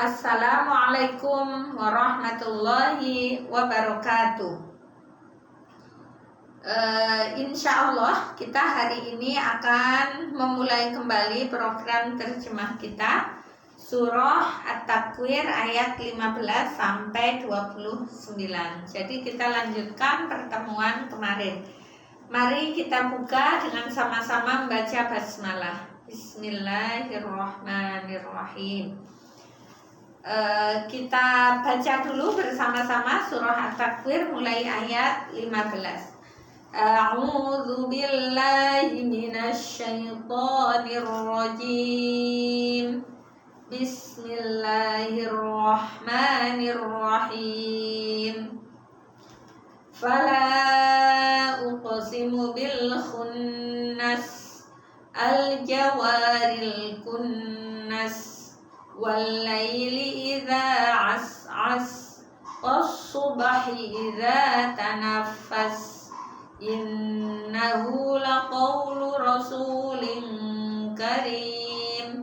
Assalamualaikum warahmatullahi wabarakatuh. Insya Allah kita hari ini akan memulai kembali program terjemah kita Surah At-Takwir ayat 15 sampai 29. Jadi kita lanjutkan pertemuan kemarin. Mari kita buka dengan sama-sama membaca basmalah. Bismillahirrahmanirrahim. Kita baca dulu bersama-sama surah At-Takwir mulai ayat 15. A'udzu billahi minasy syaithanir rajim. Bismillahirrahmanirrahim. Fala uqsimu bil khunnas al-jawaril kunnas Wal-laili idza as'as was-subhi idza tanaffas innahu laqawlu rasulin karim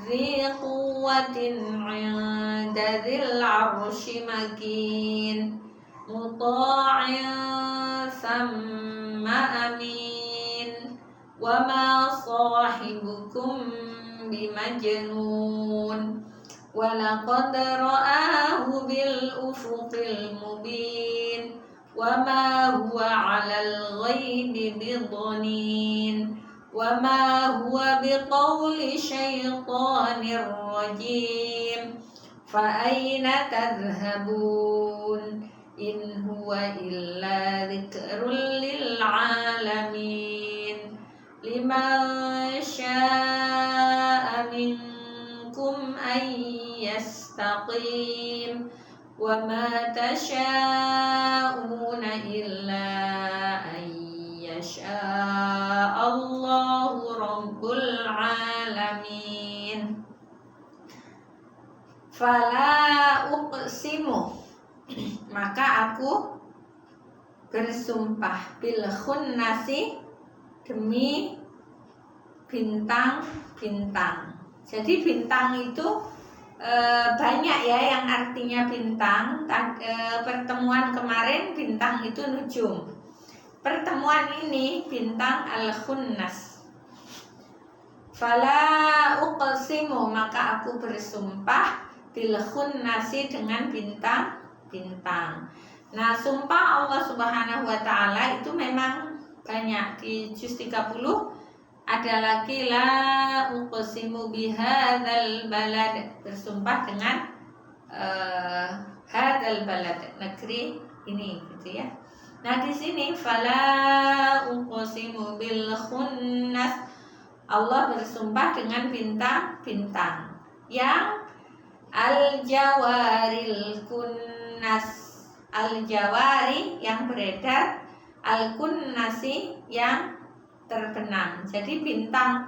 dzi quwwatin 'inda dzil 'arsyi makin muta'in samma amin wa ma sahibukum bimajnun walaqad ra'ahu bil ufuqil mubin wama huwa 'alal ghaibi bidhanin wama huwa biqauli syaitanir rajim fa aina tadhhabun in huwa illa dzikrul lil 'alamin liman syaa minkum an yastaqim wa ma tasyauna illa an yasha Allahu rabbul alamin. Fala uqsimu, maka aku bersumpah bil khunnasi, demi bintang-bintang. Jadi bintang itu banyak ya yang artinya bintang. Pertemuan kemarin bintang itu nujum. Pertemuan ini bintang al-khunnas. Fala uqsimu, maka aku bersumpah bil khunnasi, dengan bintang-bintang. Nah, sumpah Allah Subhanahu wa taala itu memang banyak. Di juz 30 ada lagi la uqsimu bihadzal balad, bersumpah dengan hadzal balad, negeri ini gitu ya. Nah, di sini fala uqsimu bil khunnas, Allah bersumpah dengan bintang-bintang yang al-jawaril kunnas, al-jawari yang beredar, al-kunnasi yang terbenam. Jadi bintang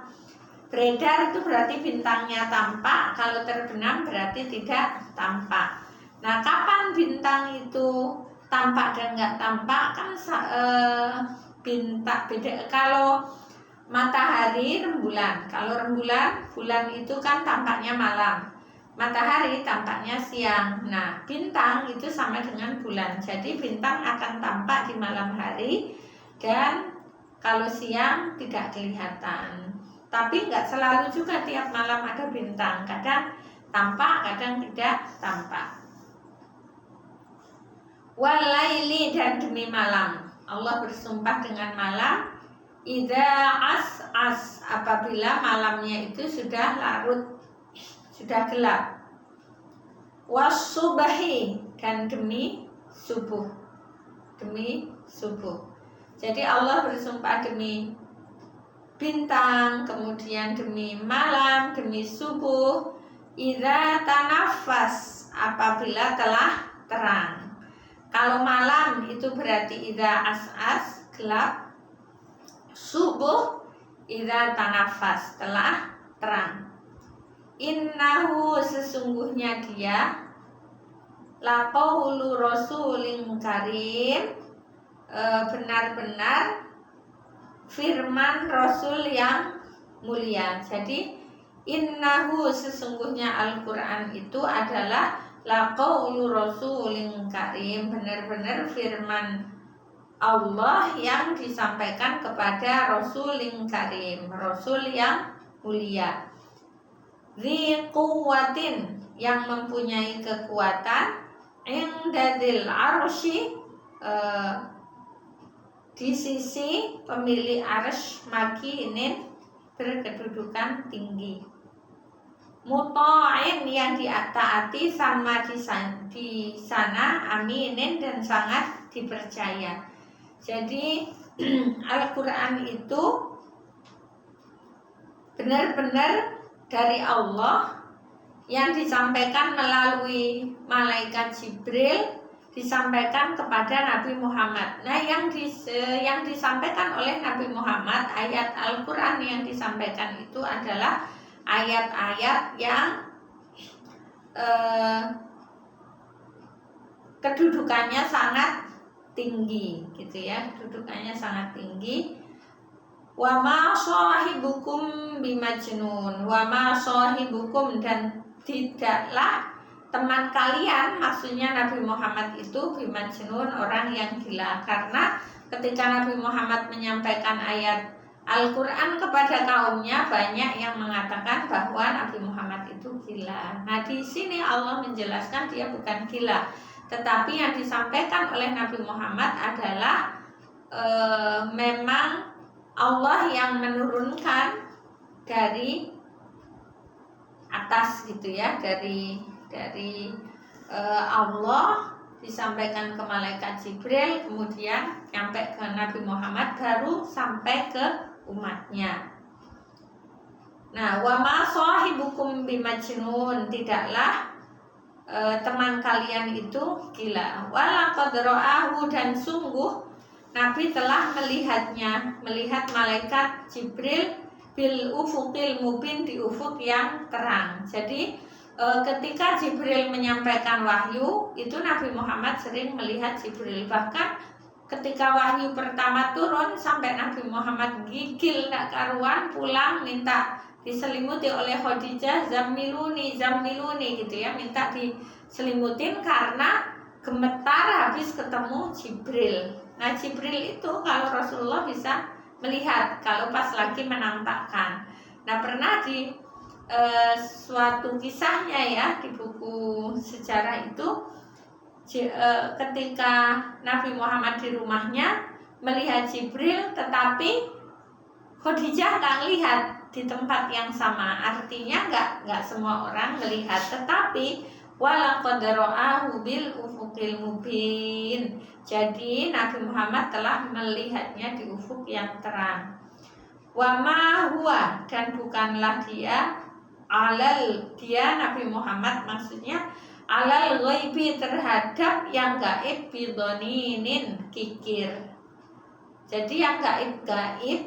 beredar itu berarti bintangnya tampak, kalau terbenam berarti tidak tampak. Nah, kapan bintang itu tampak dan nggak tampak? Kan bintang beda. Kalau matahari rembulan, kalau rembulan bulan itu kan tampaknya malam, matahari tampaknya siang. Nah, bintang itu sama dengan bulan. Jadi bintang akan tampak di malam hari dan kalau siang tidak kelihatan. Tapi nggak selalu juga tiap malam ada bintang. Kadang tampak, kadang tidak tampak. Walaili, dan demi malam, Allah bersumpah dengan malam. Idza as'as, apabila malamnya itu sudah larut, sudah gelap. Was-subhi, dan demi subuh, demi subuh. Jadi Allah bersumpah demi bintang, kemudian demi malam, demi subuh. Idza tanaffas, apabila telah terang. Kalau malam itu berarti idza as'as, gelap. Subuh idza tanaffas, telah terang. Innahu, sesungguhnya dia, laqaulu rasulin karim, benar-benar firman Rasul yang mulia. Jadi Innahu sesungguhnya Al-Quran itu adalah laqaulu rasulin karim, benar-benar firman Allah yang disampaikan kepada rasulin karim, rasul yang mulia. Dzi quwwatin, yang mempunyai kekuatan, indadil arsy, di sisi pemilik arsy, makinin, berkedudukan tinggi. Muta'in, yang ditaati, sama di sana, aminin, dan sangat dipercaya. Jadi Al-Quran itu benar-benar dari Allah, yang disampaikan melalui malaikat Jibril, disampaikan kepada Nabi Muhammad. Nah, yang disampaikan oleh Nabi Muhammad, ayat Al-Quran yang disampaikan itu adalah ayat-ayat yang kedudukannya sangat tinggi, gitu ya, kedudukannya sangat tinggi. Wa ma sahibukum bimajnun, wa ma sahibukum, dan tidaklah teman kalian, maksudnya Nabi Muhammad itu, bimajnun, orang yang gila. Karena ketika Nabi Muhammad menyampaikan ayat Al-Quran kepada kaumnya, banyak yang mengatakan bahwa Nabi Muhammad itu gila. Nah, di sini Allah menjelaskan dia bukan gila, tetapi yang disampaikan oleh Nabi Muhammad adalah memang Allah yang menurunkan dari atas, gitu ya, dari Allah disampaikan ke malaikat Jibril, kemudian sampai ke Nabi Muhammad, baru sampai ke umatnya. Nah, wa ma sahibukum bimajnun, tidaklah teman kalian itu gila. Walaqad ra'ahu, dan sungguh Nabi telah melihatnya, melihat malaikat Jibril bil ufuqil mubin, di ufuk yang terang. Jadi ketika Jibril menyampaikan wahyu, itu Nabi Muhammad sering melihat Jibril. Bahkan ketika wahyu pertama turun, sampai Nabi Muhammad gigil tak karuan, pulang minta diselimuti oleh Khadijah, zammiluni gitu ya, minta diselimutin karena gemetar habis ketemu Jibril. Nah, Jibril itu kalau Rasulullah bisa melihat kalau pas lagi menampakkan. Nah, pernah di suatu kisahnya ya, di buku sejarah itu, ketika Nabi Muhammad di rumahnya melihat Jibril, tetapi Khadijah nggak lihat di tempat yang sama. Artinya nggak semua orang melihat, tetapi walaqad ra'ahu bil ufuqil mubin. Jadi Nabi Muhammad telah melihatnya di ufuk yang terang. Wa ma huwa, dan bukanlah dia dia Nabi Muhammad maksudnya alal ghaibi, terhadap yang gaib, bidoninin, kikir. Jadi yang gaib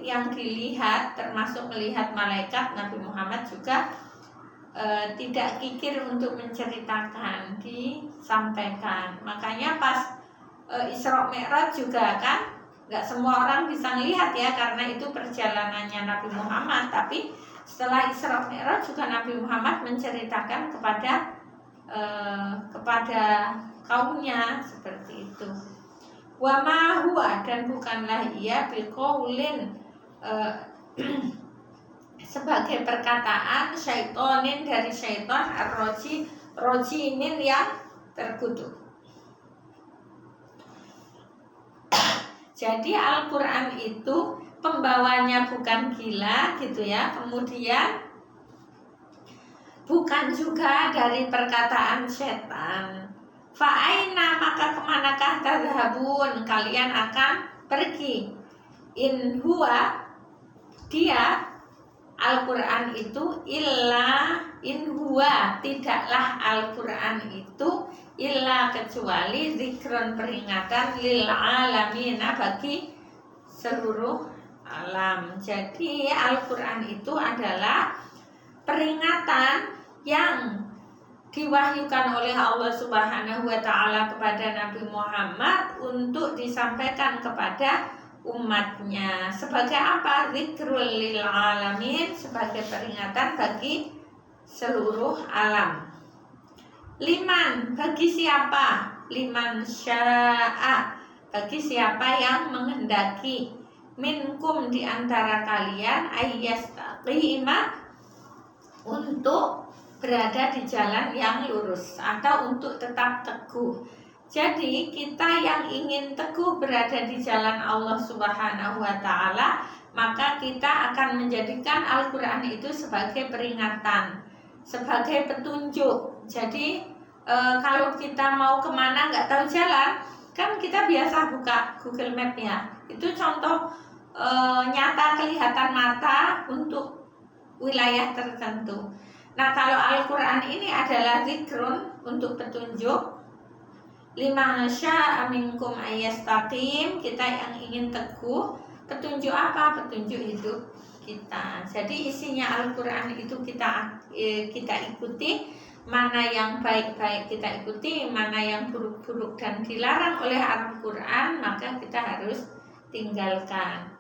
yang dilihat, termasuk melihat malaikat, Nabi Muhammad juga tidak kikir untuk menceritakan, disampaikan. Makanya pas Isra Mi'raj juga kan nggak semua orang bisa melihat ya, karena itu perjalanannya Nabi Muhammad. Tapi setelah Isra Mi'raj juga Nabi Muhammad menceritakan kepada kaumnya seperti itu. Wa ma huwa, dan bukanlah ia biqaulin, sebagai perkataan syaitonin, dari syaiton, rojimin, yang terkutuk. Jadi Al-Quran itu pembawanya bukan gila, gitu ya. Kemudian bukan juga dari perkataan setan. Fa'aina, maka kemanakah tadhabun, kalian akan pergi. In huwa, dia Al-Quran itu in huwa, tidaklah Al-Quran itu illa, kecuali zikron, peringatan, lil alamina, bagi seluruh alam. Jadi Al-Quran itu adalah peringatan yang diwahyukan oleh Allah Subhanahu wa Ta'ala kepada Nabi Muhammad untuk disampaikan kepada umatnya. Sebagai apa? Dzikrul lil alamin, sebagai peringatan bagi seluruh alam. Liman, bagi siapa? Liman sya'a, bagi siapa yang menghendaki, minkum, di antara kalian, ayyastaqima, untuk berada di jalan yang lurus atau untuk tetap teguh. Jadi kita yang ingin teguh berada di jalan Allah Subhanahu wa Ta'ala, maka kita akan menjadikan Al-Quran itu sebagai peringatan, sebagai petunjuk. Jadi kalau kita mau kemana nggak tahu jalan, kan kita biasa buka Google Map ya. Itu contoh nyata, kelihatan mata untuk wilayah tertentu. Nah, kalau Al-Quran ini adalah zikrun, untuk petunjuk. Liman sya'a minkum ayyastaqim, kita yang ingin teguh. Petunjuk apa? Petunjuk hidup kita. Jadi isinya Al-Quran itu kita ikuti. Mana yang baik-baik kita ikuti, mana yang buruk-buruk dan dilarang oleh Al-Quran, maka kita harus tinggalkan.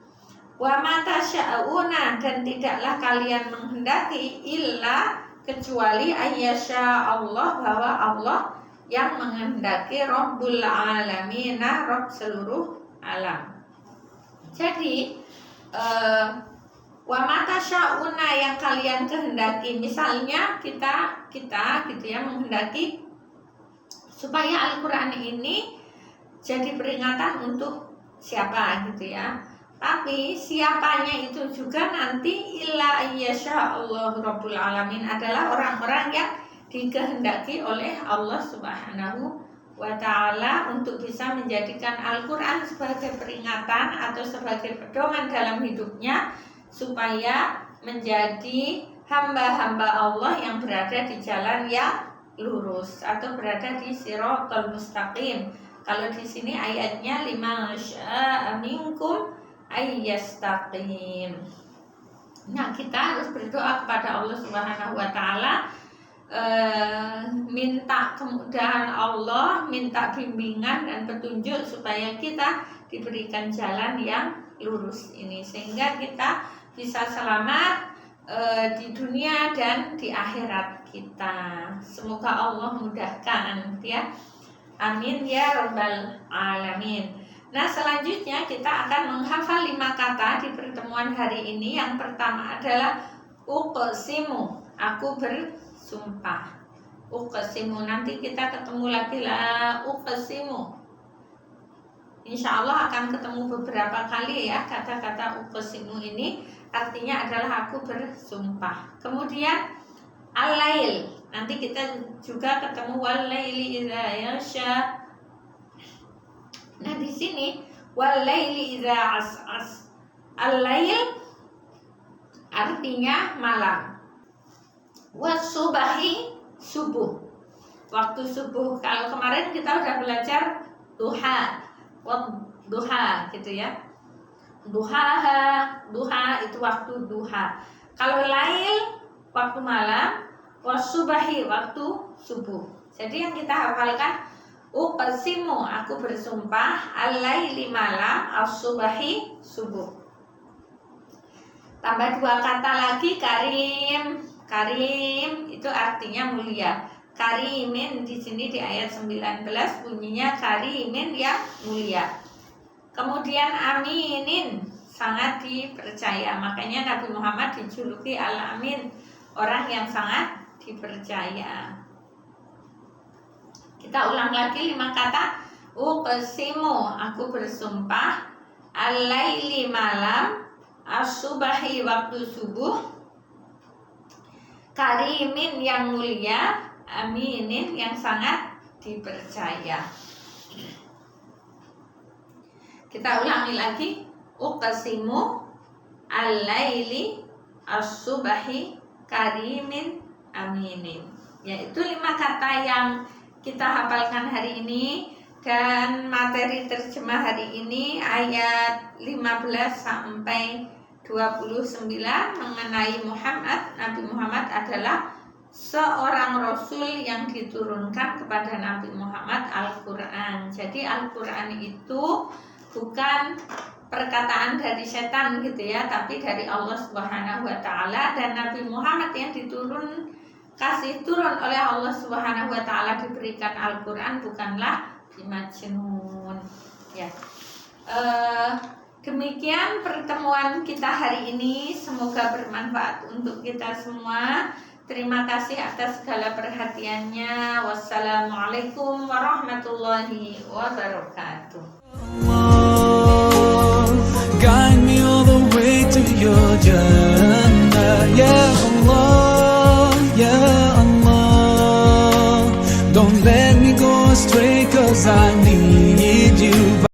Wa ma tasya'una, dan tidaklah kalian menghendaki illa, kecuali ayyasya Allah, bahwa Allah yang menghendaki, Rabbul Alamin, Rabb seluruh alam. Jadi wa ma tasya'una, yang kalian kehendaki, misalnya kita gitu ya, menghendaki supaya Al-Quran ini jadi peringatan untuk siapa gitu ya. Tapi siapanya itu juga nanti illa ayyasha Allah Rabbul Alamin, adalah orang-orang yang dikehendaki oleh Allah Subhanahu wa Ta'ala untuk bisa menjadikan Al-Quran sebagai peringatan atau sebagai pedoman dalam hidupnya, supaya menjadi hamba-hamba Allah yang berada di jalan yang lurus atau berada di siratal mustaqim. Kalau di sini ayatnya liman sya'a minkum ayyastaqim. Nah, kita harus berdoa kepada Allah Subhanahu wa Ta'ala, minta kemudahan Allah, minta bimbingan dan petunjuk supaya kita diberikan jalan yang lurus ini, sehingga kita bisa selamat di dunia dan di akhirat kita. Semoga Allah mudahkan ya. Amin ya rabbal alamin. Nah, selanjutnya kita akan menghafal 5 kata di pertemuan hari ini. Yang pertama adalah uqsimu, aku bersumpah. Uqsimu, nanti kita ketemu lagi lah uqsimu. Insya Allah akan ketemu beberapa kali ya kata-kata uqsimu ini, artinya adalah aku bersumpah. Kemudian al-lail, nanti kita juga ketemu wal-laili idza yasha. Nah, di sini wal-laili idza as'as. Al-lail artinya malam. Was-subahi, subuh, waktu subuh. Kalau kemarin kita udah belajar duha, duha gitu ya. Duha itu waktu duha. Kalau lail waktu malam, wasubahi waktu subuh. Jadi yang kita hafalkan uqsimu, aku bersumpah, al-laili malam, as-subahi subuh. Tambah 2 kata lagi, karim. Karim itu artinya mulia. Karimin di sini di ayat 19 bunyinya karimin yang mulia. Kemudian aminin, sangat dipercaya. Makanya Nabi Muhammad dijuluki Al-Amin, orang yang sangat dipercaya. Kita ulang lagi 5 kata. Uqsimu, aku bersumpah, al-laili malam, as-subahi waktu subuh, karimin yang mulia, aminin yang sangat dipercaya. Kita ulangi lagi. Uqsimu al-laili as-subahi karimin aminin. Yaitu 5 kata yang kita hafalkan hari ini. Dan materi terjemah hari ini ayat 15 sampai 29 mengenai Muhammad. Nabi Muhammad adalah seorang Rasul yang diturunkan kepada Nabi Muhammad Al-Quran. Jadi Al-Quran itu bukan perkataan dari setan gitu ya, tapi dari Allah Subhanahu wa taala. Dan Nabi Muhammad yang kasih turun oleh Allah Subhanahu wa taala diberikan Al-Qur'an bukanlah bimajnun ya. Demikian pertemuan kita hari ini, semoga bermanfaat untuk kita semua. Terima kasih atas segala perhatiannya. Wassalamualaikum warahmatullahi wabarakatuh. Guide me all the way to your Jannah, Ya Allah, Ya Allah. Don't let me go astray, 'cause I need you.